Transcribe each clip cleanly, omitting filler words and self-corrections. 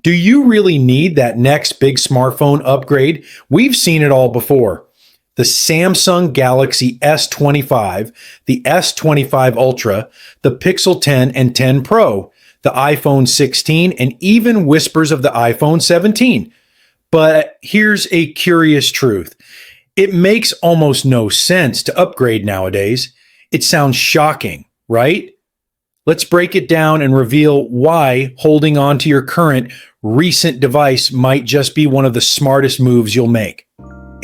Do you really need that next big smartphone upgrade? We've seen it all before. The Samsung Galaxy S25, the S25 Ultra, the Pixel 10 and 10 Pro, the iPhone 16, and even whispers of the iPhone 17. But here's a curious truth. It makes almost no sense to upgrade nowadays. It sounds shocking, right? Let's break it down and reveal why holding on to your current recent device might just be one of the smartest moves you'll make.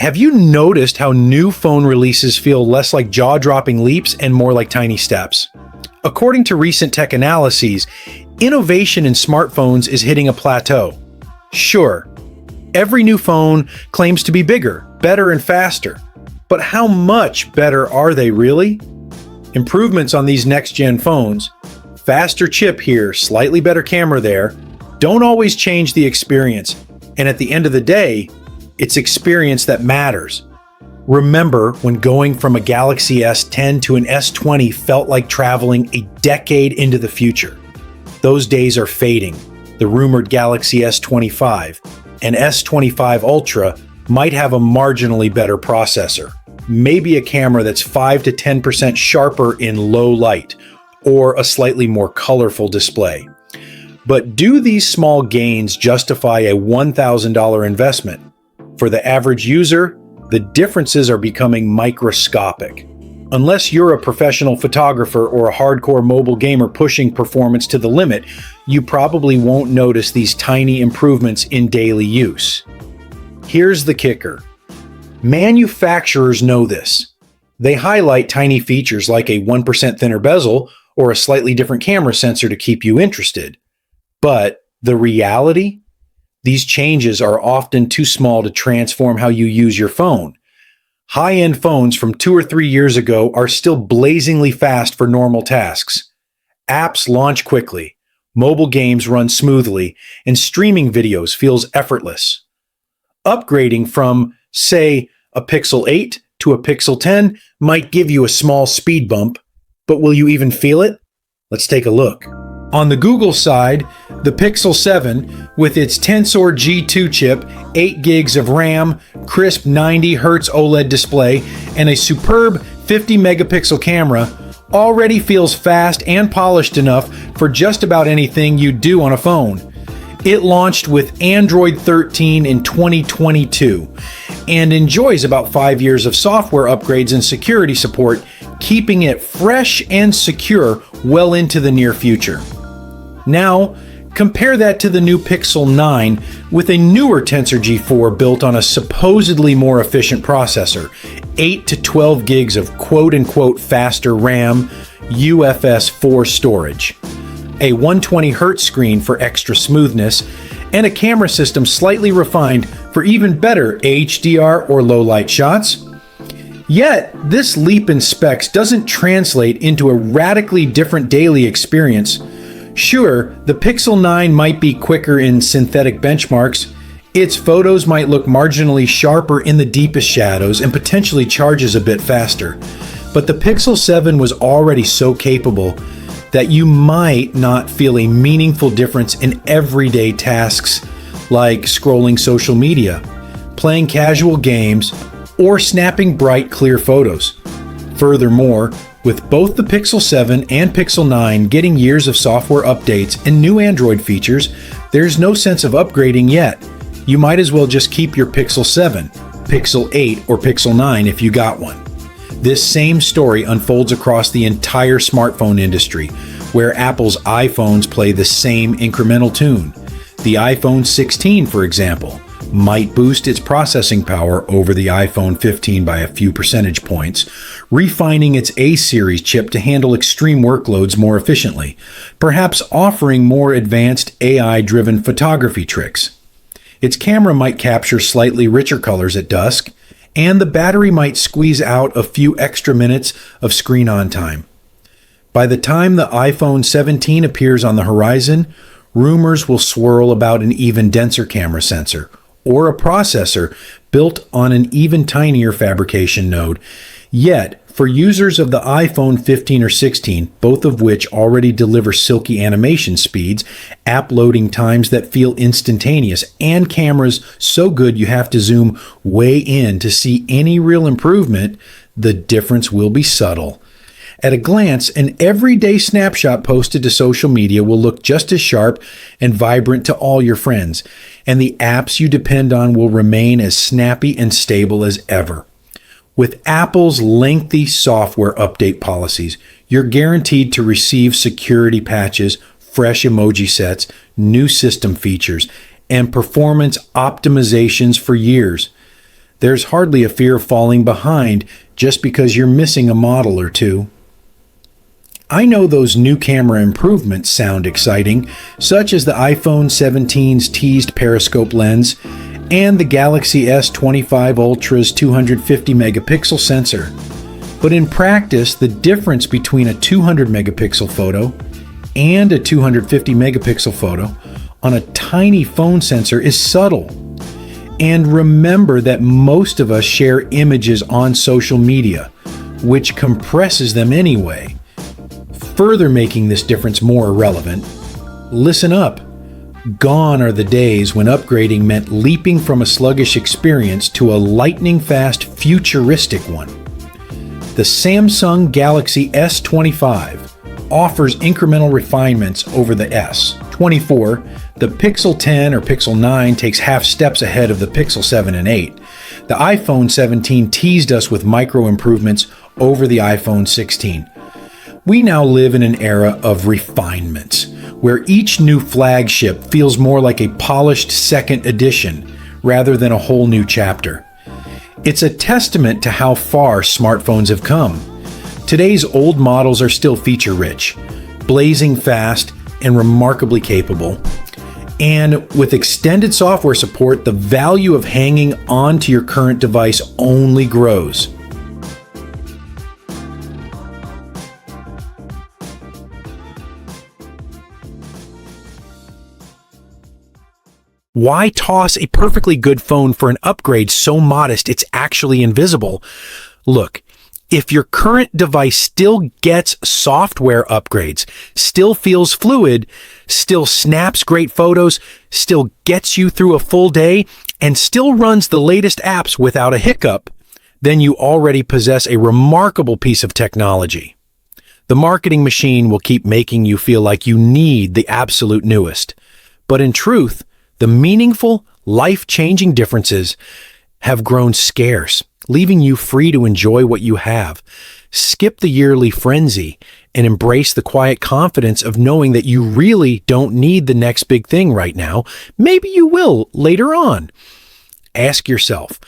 Have you noticed how new phone releases feel less like jaw-dropping leaps and more like tiny steps? According to recent tech analyses, innovation in smartphones is hitting a plateau. Sure, every new phone claims to be bigger, better, and faster. But how much better are they really? Improvements on these next-gen phones, faster chip here, slightly better camera there, don't always change the experience. And at the end of the day, it's experience that matters. Remember when going from a Galaxy S10 to an S20 felt like traveling a decade into the future? Those days are fading. The rumored Galaxy S25 and S25 Ultra might have a marginally better processor, maybe a camera that's 5 to 10% sharper in low light, or a slightly more colorful display. But do these small gains justify a $1,000 investment? For the average user, the differences are becoming microscopic. Unless you're a professional photographer or a hardcore mobile gamer pushing performance to the limit, you probably won't notice these tiny improvements in daily use. Here's the kicker. Manufacturers know this. They highlight tiny features like a 1% thinner bezel or a slightly different camera sensor to keep you interested. But the reality? These changes are often too small to transform how you use your phone. High-end phones from 2 or 3 years ago are still blazingly fast for normal tasks. Apps launch quickly, mobile games run smoothly, and streaming videos feels effortless. Upgrading from, say, a Pixel 8 to a Pixel 10 might give you a small speed bump, but will you even feel it? Let's take a look. On the Google side, the Pixel 7, with its Tensor G2 chip, 8 gigs of RAM, crisp 90Hz OLED display, and a superb 50-megapixel camera, already feels fast and polished enough for just about anything you do on a phone. It launched with Android 13 in 2022 and enjoys about 5 years of software upgrades and security support, keeping it fresh and secure well into the near future. Now, compare that to the new Pixel 9 with a newer Tensor G4 built on a supposedly more efficient processor, 8 to 12 gigs of quote-unquote faster RAM, UFS 4 storage, a 120Hz screen for extra smoothness, and a camera system slightly refined for even better HDR or low-light shots. Yet, this leap in specs doesn't translate into a radically different daily experience. Sure, the Pixel 9 might be quicker in synthetic benchmarks, its photos might look marginally sharper in the deepest shadows, and potentially charges a bit faster. But the Pixel 7 was already so capable that you might not feel a meaningful difference in everyday tasks like scrolling social media, playing casual games, or snapping bright, clear photos. Furthermore, with both the Pixel 7 and Pixel 9 getting years of software updates and new Android features, there's no sense of upgrading yet. You might as well just keep your Pixel 7, Pixel 8, or Pixel 9 if you got one. This same story unfolds across the entire smartphone industry, where Apple's iPhones play the same incremental tune. The iPhone 16, for example, might boost its processing power over the iPhone 15 by a few percentage points, refining its A-series chip to handle extreme workloads more efficiently, perhaps offering more advanced AI-driven photography tricks. Its camera might capture slightly richer colors at dusk, and the battery might squeeze out a few extra minutes of screen-on time. By the time the iPhone 17 appears on the horizon, rumors will swirl about an even denser camera sensor, or a processor built on an even tinier fabrication node. Yet, For users of the iPhone 15 or 16, both of which already deliver silky animation speeds, app loading times that feel instantaneous, and cameras so good you have to zoom way in to see any real improvement, the difference will be subtle. At a glance, an everyday snapshot posted to social media will look just as sharp and vibrant to all your friends, and the apps you depend on will remain as snappy and stable as ever. With Apple's lengthy software update policies, you're guaranteed to receive security patches, fresh emoji sets, new system features, and performance optimizations for years. There's hardly a fear of falling behind just because you're missing a model or two. I know those new camera improvements sound exciting, such as the iPhone 17's teased periscope lens and the Galaxy S25 Ultra's 250 megapixel sensor. But in practice, the difference between a 200 megapixel photo and a 250 megapixel photo on a tiny phone sensor is subtle. And remember that most of us share images on social media, which compresses them anyway. Further making this difference more irrelevant, listen up. Gone are the days when upgrading meant leaping from a sluggish experience to a lightning-fast, futuristic one. The Samsung Galaxy S25 offers incremental refinements over the S24. The Pixel 10 or Pixel 9 takes half steps ahead of the Pixel 7 and 8. The iPhone 17 teased us with micro improvements over the iPhone 16. We now live in an era of refinements, where each new flagship feels more like a polished second edition rather than a whole new chapter. It's a testament to how far smartphones have come. Today's old models are still feature-rich, blazing fast, and remarkably capable. And with extended software support, the value of hanging on to your current device only grows. Why toss a perfectly good phone for an upgrade so modest it's actually invisible? Look, if your current device still gets software upgrades, still feels fluid, still snaps great photos, still gets you through a full day, and still runs the latest apps without a hiccup, then you already possess a remarkable piece of technology. The marketing machine will keep making you feel like you need the absolute newest. But in truth, the meaningful, life-changing differences have grown scarce, leaving you free to enjoy what you have. Skip the yearly frenzy and embrace the quiet confidence of knowing that you really don't need the next big thing right now. Maybe you will later on. Ask yourself,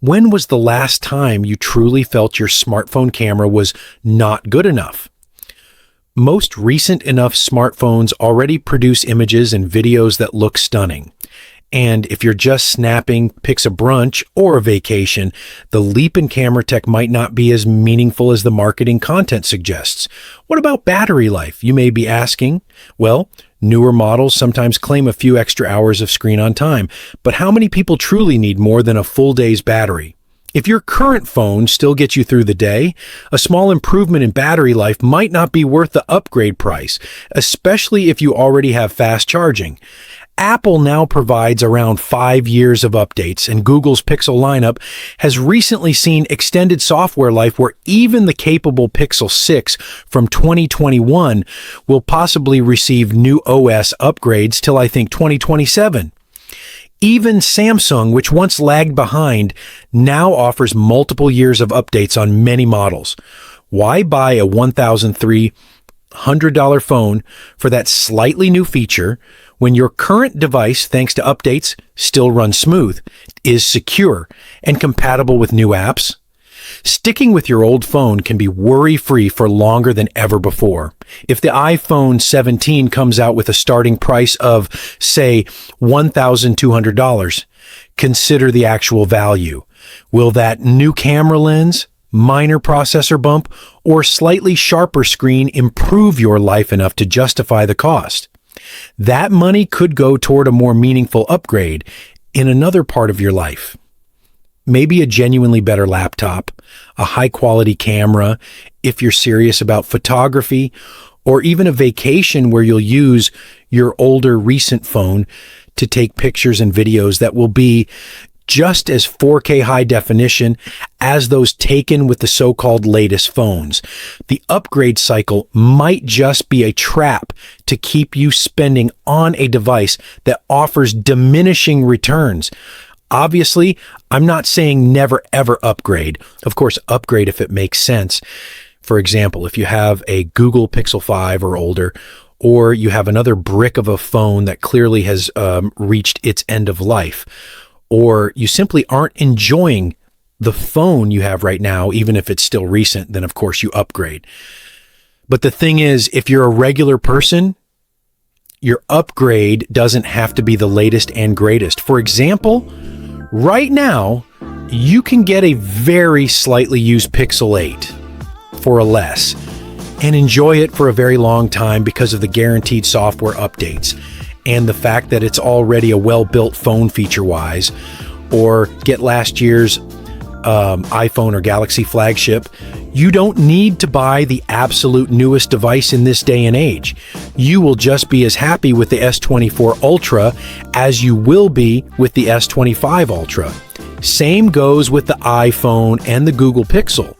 when was the last time you truly felt your smartphone camera was not good enough? Most recent enough smartphones already produce images and videos that look stunning. And if you're just snapping pics of brunch or a vacation, the leap in camera tech might not be as meaningful as the marketing content suggests. What about battery life, you may be asking? Well, newer models sometimes claim a few extra hours of screen on time, but how many people truly need more than a full day's battery? If your current phone still gets you through the day, a small improvement in battery life might not be worth the upgrade price, especially if you already have fast charging. Apple now provides around 5 years of updates, and Google's Pixel lineup has recently seen extended software life where even the capable Pixel 6 from 2021 will possibly receive new OS upgrades till I think 2027. Even Samsung, which once lagged behind, now offers multiple years of updates on many models. Why buy a $1,300 phone for that slightly new feature when your current device, thanks to updates, still runs smooth, is secure, and compatible with new apps? Sticking with your old phone can be worry-free for longer than ever before. If the iPhone 17 comes out with a starting price of, say, $1,200, consider the actual value. Will that new camera lens, minor processor bump, or slightly sharper screen improve your life enough to justify the cost? That money could go toward a more meaningful upgrade in another part of your life. maybe a genuinely better laptop, a high quality camera, if you're serious about photography, or even a vacation where you'll use your older recent phone to take pictures and videos that will be just as 4K high definition as those taken with the so-called latest phones. The upgrade cycle might just be a trap to keep you spending on a device that offers diminishing returns. Obviously, I'm not saying never ever upgrade. Of course, upgrade if it makes sense. For example, if you have a Google Pixel 5 or older, or you have another brick of a phone that clearly has reached its end of life, or you simply aren't enjoying the phone you have right now, even if it's still recent, then of course you upgrade. But the thing is, if you're a regular person, your upgrade doesn't have to be the latest and greatest. For example, right now, you can get a very slightly used Pixel 8 for a less and enjoy it for a very long time because of the guaranteed software updates and the fact that it's already a well-built phone feature-wise, or get last year's iPhone or Galaxy flagship. You don't need to buy the absolute newest device in this day and age. You will just be as happy with the S24 Ultra as you will be with the S25 Ultra. Same goes with the iPhone and the Google Pixel.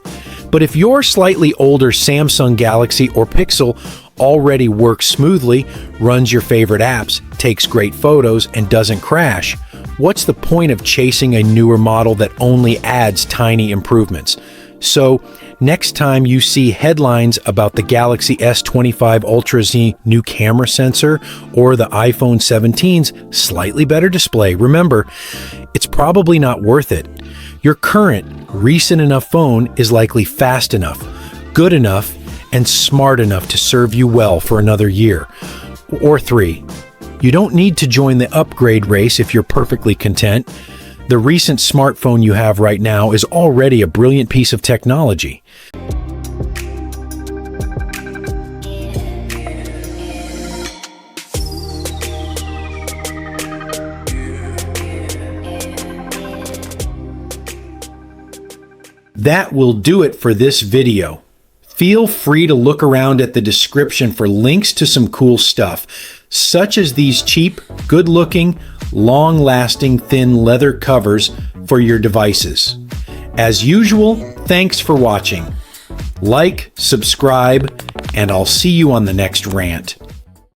But if your slightly older Samsung Galaxy or Pixel already works smoothly, runs your favorite apps, takes great photos, and doesn't crash, what's the point of chasing a newer model that only adds tiny improvements? So, next time you see headlines about the Galaxy S25 Ultra's new camera sensor or the iPhone 17's slightly better display, remember, it's probably not worth it. Your current, recent enough phone is likely fast enough, good enough, and smart enough to serve you well for another year or 3. You don't need to join the upgrade race if you're perfectly content. The recent smartphone you have right now is already a brilliant piece of technology. That will do it for this video. Feel free to look around at the description for links to some cool stuff, such as these cheap, good-looking, long-lasting thin leather covers for your devices. As usual, thanks for watching. Like, subscribe, and I'll see you on the next rant.